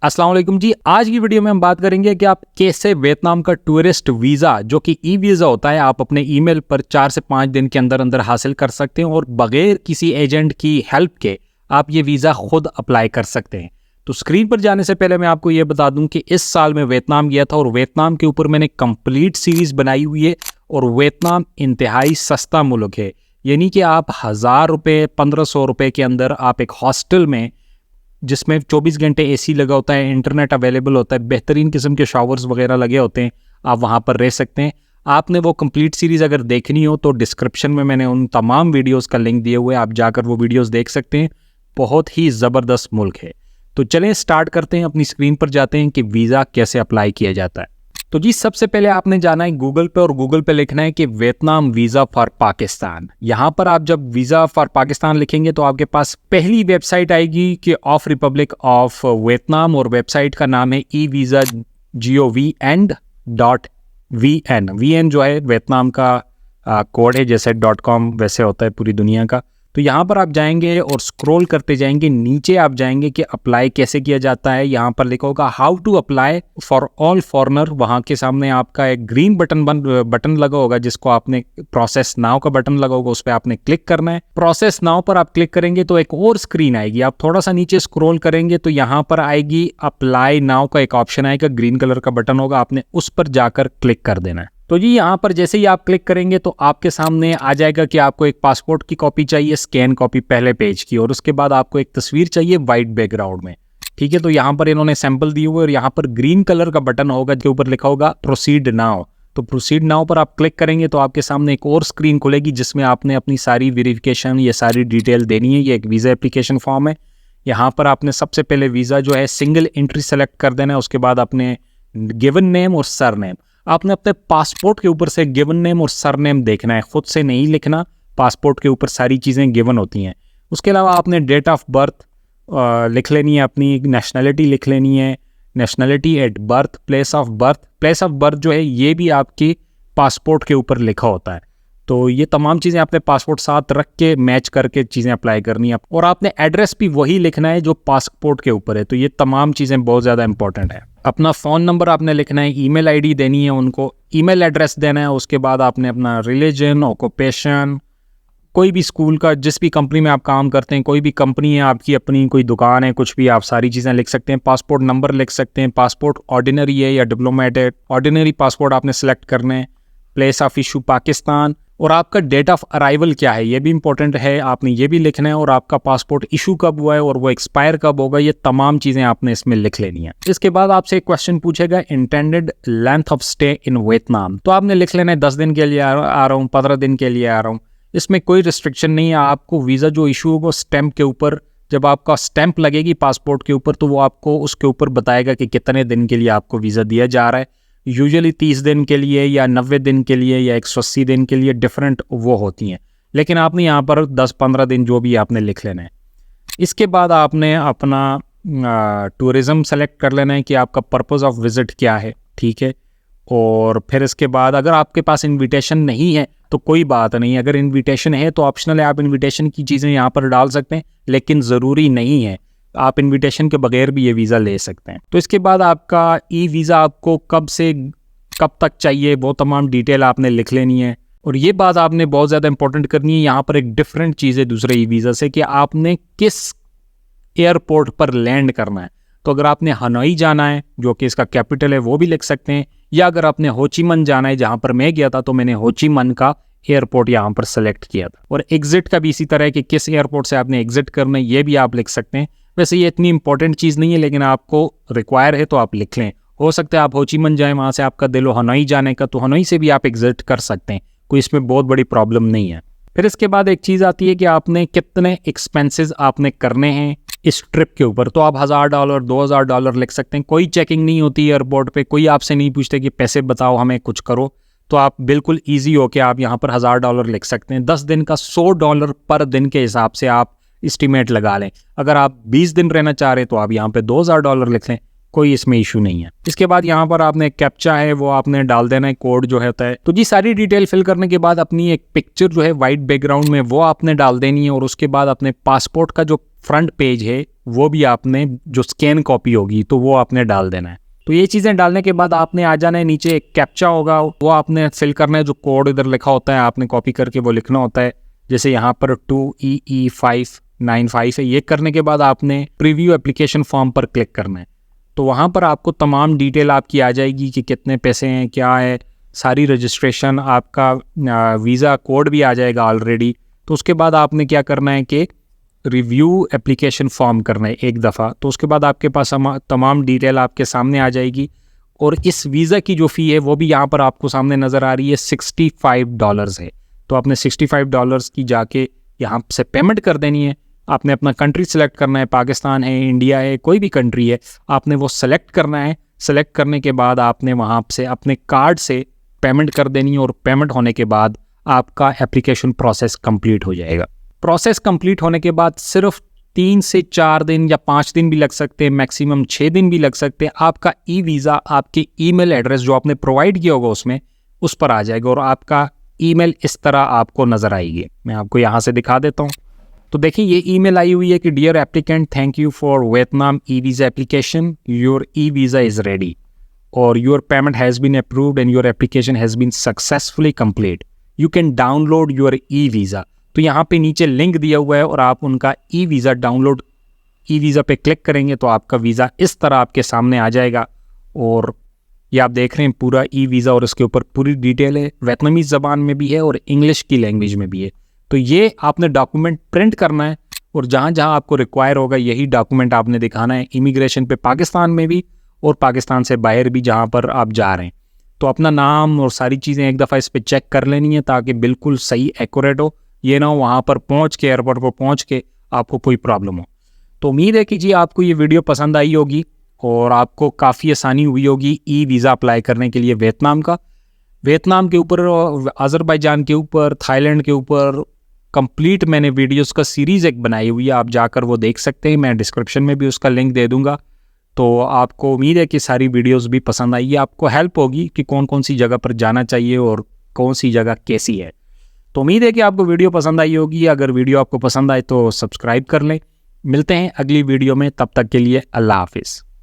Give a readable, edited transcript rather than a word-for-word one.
अस्सलाम वालेकुम जी। आज की वीडियो में हम बात करेंगे कि आप कैसे वियतनाम का टूरिस्ट वीज़ा जो कि ई वीज़ा होता है आप अपने ईमेल पर 4 से 5 दिन के अंदर अंदर हासिल कर सकते हैं और बगैर किसी एजेंट की हेल्प के आप ये वीज़ा खुद अप्लाई कर सकते हैं। तो स्क्रीन पर जाने से पहले मैं आपको ये बता दूं कि इस साल मैं वियतनाम गया था और वियतनाम के ऊपर मैंने कंप्लीट सीरीज़ बनाई हुई है और वियतनाम इंतहाई सस्ता मुल्क है। यानी कि आप 1000 रुपये 1500 रुपये के अंदर आप एक हॉस्टल में जिसमें 24 घंटे एसी लगा होता है, इंटरनेट अवेलेबल होता है, बेहतरीन किस्म के शावर्स वगैरह लगे होते हैं, आप वहाँ पर रह सकते हैं। आपने वो कंप्लीट सीरीज़ अगर देखनी हो तो डिस्क्रिप्शन में मैंने उन तमाम वीडियोस का लिंक दिए हुए हैं, आप जाकर वो वीडियोस देख सकते हैं। बहुत ही ज़बरदस्त मुल्क है। तो चलें स्टार्ट करते हैं, अपनी स्क्रीन पर जाते हैं कि वीज़ा कैसे अप्लाई किया जाता है। तो जी सबसे पहले आपने जाना है गूगल पे और गूगल पे लिखना है कि वियतनाम वीज़ा फॉर पाकिस्तान। यहाँ पर आप जब वीज़ा फॉर पाकिस्तान लिखेंगे तो आपके पास पहली वेबसाइट आएगी कि ऑफ रिपब्लिक ऑफ वियतनाम और वेबसाइट का नाम है evisa.govn.vn। वीएन जो है वियतनाम का कोड है, जैसे .com वैसे होता है पूरी दुनिया का। तो यहाँ पर आप जाएंगे और स्क्रॉल करते जाएंगे, नीचे आप जाएंगे कि अप्लाई कैसे किया जाता है। यहाँ पर लिखा होगा how to apply for all foreigner. वहाँ के सामने आपका एक ग्रीन बटन लगा होगा जिसको आपने प्रोसेस नाउ का बटन लगा होगा, उस पर आपने क्लिक करना है। प्रोसेस नाउ पर आप क्लिक करेंगे तो एक और स्क्रीन आएगी। आप थोड़ा सा नीचे स्क्रॉल करेंगे तो यहाँ पर आएगी अप्लाई नाउ का एक ऑप्शन आएगा, ग्रीन कलर का बटन होगा, आपने उस पर जाकर क्लिक कर देना है। तो जी यहाँ पर जैसे ही आप क्लिक करेंगे तो आपके सामने आ जाएगा कि आपको एक पासपोर्ट की कॉपी चाहिए, स्कैन कॉपी पहले पेज की, और उसके बाद आपको एक तस्वीर चाहिए वाइट बैकग्राउंड में। ठीक है, तो यहाँ पर इन्होंने सैंपल दिए हुए और यहाँ पर ग्रीन कलर का बटन होगा के ऊपर लिखा होगा प्रोसीड नाउ। तो प्रोसीड नाउ पर आप क्लिक करेंगे तो आपके सामने एक और स्क्रीन खुलेगी जिसमें आपने अपनी सारी वेरिफिकेशन, ये सारी डिटेल देनी है। ये एक वीज़ा एप्लीकेशन फॉर्म है। यहाँ पर आपने सबसे पहले वीज़ा जो है सिंगल एंट्री सेलेक्ट कर देना है। उसके बाद अपने गिवन नेम और सर नेम, आपने अपने पासपोर्ट के ऊपर से गिवन नेम और सर नेम देखना है, खुद से नहीं लिखना। पासपोर्ट के ऊपर सारी चीज़ें गिवन होती हैं। उसके अलावा आपने डेट ऑफ बर्थ लिख लेनी है, अपनी नेशनैलिटी लिख लेनी है, nationality at birth, place of birth. Place of birth जो है ये भी आपकी पासपोर्ट के ऊपर लिखा होता है। तो ये तमाम चीज़ें आपने पासपोर्ट साथ रख के मैच करके चीज़ें अप्लाई करनी है और आपने एड्रेस भी वही लिखना है जो पासपोर्ट के ऊपर है। तो ये तमाम चीज़ें बहुत ज़्यादा इंपॉर्टेंट है। अपना फ़ोन नंबर आपने लिखना है, ईमेल आईडी देनी है उनको, ईमेल एड्रेस देना है। उसके बाद आपने अपना रिलीजन, ऑक्यूपेशन, कोई भी स्कूल का, जिस भी कंपनी में आप काम करते हैं, कोई भी कंपनी है आपकी अपनी, कोई दुकान है, कुछ भी, आप सारी चीज़ें लिख सकते हैं। पासपोर्ट नंबर लिख सकते हैं। पासपोर्ट ऑर्डिनरी है या डिप्लोमेट है, ऑर्डिनरी पासपोर्ट आपने सेलेक्ट करना है। प्लेस ऑफ इशू पाकिस्तान, और आपका डेट ऑफ अराइवल क्या है ये भी इंपॉर्टेंट है, आपने ये भी लिखना है। और आपका पासपोर्ट इशू कब हुआ है और वो एक्सपायर कब होगा, ये तमाम चीज़ें आपने इसमें लिख लेनी है। इसके बाद आपसे एक क्वेश्चन पूछेगा intended length of stay in Vietnam. तो आपने लिख लेना है 10 दिन के लिए आ रहा हूँ, 15 दिन के लिए आ रहा हूँ। इसमें कोई रिस्ट्रिक्शन नहीं है। आपको वीज़ा जो इशू होगा स्टैंप के ऊपर, जब आपका स्टैंप लगेगी पासपोर्ट के ऊपर तो वो आपको उसके ऊपर बताएगा कि कितने दिन के लिए आपको वीज़ा दिया जा रहा है। यूजुअली 30 दिन के लिए या 90 दिन के लिए या 180 दिन के लिए डिफरेंट वो होती हैं, लेकिन आपने यहाँ पर 10-15 दिन जो भी आपने लिख लेना है। इसके बाद आपने अपना टूरिज़म सेलेक्ट कर लेना है कि आपका पर्पज़ ऑफ विज़िट क्या है। ठीक है, और फिर इसके बाद अगर आपके पास इन्विटेशन नहीं है तो कोई बात नहीं, अगर इन्विटेशन है तो ऑप्शनल है, आप इन्विटेशन की चीज़ें यहाँ पर डाल सकते हैं, लेकिन ज़रूरी नहीं है। आप इनविटेशन के बगैर भी ये वीज़ा ले सकते हैं। तो इसके बाद आपका ई वीज़ा आपको कब से कब तक चाहिए वो तमाम डिटेल आपने लिख लेनी है। और ये बात आपने बहुत ज़्यादा इंपॉर्टेंट करनी है, यहाँ पर एक डिफरेंट चीज़ है दूसरे ई वीज़ा से कि आपने किस एयरपोर्ट पर लैंड करना है। तो अगर आपने हनोई जाना है जो कि इसका कैपिटल है वो भी लिख सकते हैं, या अगर आपने हो ची minh जाना है जहाँ पर मैं गया था तो मैंने हो ची minh का एयरपोर्ट यहाँ पर सेलेक्ट किया था। और एग्जिट का भी इसी तरह है कि किस एयरपोर्ट से आपने एग्जिट करना है, ये भी आप लिख सकते हैं। वैसे ये इतनी इंपॉर्टेंट चीज़ नहीं है, लेकिन आपको रिक्वायर है तो आप लिख लें। हो सकता है आप हो ची minh जाएँ, वहाँ से आपका दिल हो हनोई जाने का तो हनोई से भी आप एग्जिट कर सकते हैं, कोई इसमें बहुत बड़ी प्रॉब्लम नहीं है। फिर इसके बाद एक चीज़ आती है कि आपने कितने एक्सपेंसेस आपने करने हैं इस ट्रिप के ऊपर। तो आप $1000 $2000 लिख सकते हैं। कोई चेकिंग नहीं होती एयरपोर्ट पे, कोई आपसे नहीं पूछते कि पैसे बताओ हमें कुछ करो। तो आप बिल्कुल ईजी हो के आप यहाँ पर $1000 लिख सकते हैं। 10 दिन का $100 पर दिन के हिसाब से आप एस्टिमेट लगा लें। अगर आप 20 दिन रहना चाह रहे हैं तो आप यहाँ पे $2000 लिख लें, कोई इसमें इशू नहीं है। इसके बाद यहाँ पर आपने कैप्चा है वो आपने डाल देना है, कोड जो होता है। तो जी सारी डिटेल फिल करने के बाद अपनी एक पिक्चर जो है वाइट बैकग्राउंड में वो आपने डाल देनी है। और उसके बाद अपने पासपोर्ट का जो फ्रंट पेज है वो भी आपने जो स्कैन कॉपी होगी तो वो आपने डाल देना है। तो ये चीज़ें डालने के बाद आपने आ जाना है, नीचे एक कैप्चा होगा वो आपने फिल करना है, जो कोड इधर लिखा होता है आपने कॉपी करके वो लिखना होता है। जैसे यहाँ पर 2EE595 है। ये करने के बाद आपने प्रीव्यू एप्लीकेशन फॉर्म पर क्लिक करना है। तो वहाँ पर आपको तमाम डिटेल आपकी आ जाएगी कि कितने पैसे हैं, क्या है, सारी रजिस्ट्रेशन, आपका वीज़ा कोड भी आ जाएगा ऑलरेडी। तो उसके बाद आपने क्या करना है कि रिव्यू एप्लीकेशन फॉर्म करना है एक दफ़ा। तो उसके बाद आपके पास तमाम डिटेल आपके सामने आ जाएगी। और इस वीज़ा की जो फ़ी है वो भी यहाँ पर आपको सामने नज़र आ रही है, $65 है। तो आपने $65 की जाके यहाँ से पेमेंट कर देनी है। आपने अपना कंट्री सेलेक्ट करना है, पाकिस्तान है, इंडिया है, कोई भी कंट्री है, आपने वो सेलेक्ट करना है। सेलेक्ट करने के बाद आपने वहाँ से अपने कार्ड से पेमेंट कर देनी है, और पेमेंट होने के बाद आपका एप्लीकेशन प्रोसेस कंप्लीट हो जाएगा। प्रोसेस कंप्लीट होने के बाद सिर्फ 3 से 4 दिन या 5 दिन भी लग सकते हैं, मैक्सिमम 6 दिन भी लग सकते हैं। आपका ई वीज़ा आपके ईमेल एड्रेस जो आपने प्रोवाइड किया होगा उसमें, उस पर आ जाएगा, और आपका ईमेल इस तरह आपको नज़र आएगी। मैं आपको यहाँ से दिखा देता हूँ। तो देखिए ये ईमेल आई हुई है कि dear applicant, thank you for Vietnam e visa application, your e visa is ready और your payment has been approved and your application has been successfully complete, you can download your e visa. तो यहाँ पे नीचे link दिया हुआ है और आप उनका e visa download, e visa पे क्लिक करेंगे तो आपका वीज़ा इस तरह आपके सामने आ जाएगा। और ये आप देख रहे हैं पूरा ई वीज़ा, और इसके ऊपर पूरी डिटेल है, वियतनामीज़ ज़बान में भी है और इंग्लिश की लैंग्वेज में भी है। तो ये आपने डॉक्यूमेंट प्रिंट करना है, और जहाँ जहाँ आपको रिक्वायर होगा यही डॉक्यूमेंट आपने दिखाना है इमिग्रेशन पे, पाकिस्तान में भी और पाकिस्तान से बाहर भी जहाँ पर आप जा रहे हैं। तो अपना नाम और सारी चीज़ें एक दफ़ा इस पर चेक कर लेनी है ताकि बिल्कुल सही एक्यूरेट हो। ये ना हो वहाँ पर पहुँच के, एयरपोर्ट पर पहुँच के आपको कोई प्रॉब्लम हो। तो उम्मीद है कि जी आपको ये वीडियो पसंद आई होगी और आपको काफ़ी आसानी हुई होगी ई वीज़ा अप्लाई करने के लिए वियतनाम का। वियतनाम के ऊपर, अज़रबैजान के ऊपर, थाईलैंड के ऊपर कंप्लीट मैंने वीडियोस का सीरीज़ एक बनाई हुई है, आप जाकर वो देख सकते हैं। मैं डिस्क्रिप्शन में भी उसका लिंक दे दूँगा। तो आपको उम्मीद है कि सारी वीडियोस भी पसंद आई है, आपको हेल्प होगी कि कौन कौन सी जगह पर जाना चाहिए और कौन सी जगह कैसी है। तो उम्मीद है कि आपको वीडियो पसंद आई होगी। अगर वीडियो आपको पसंद आए तो सब्सक्राइब कर लें। मिलते हैं अगली वीडियो में, तब तक के लिए अल्लाह हाफिज़।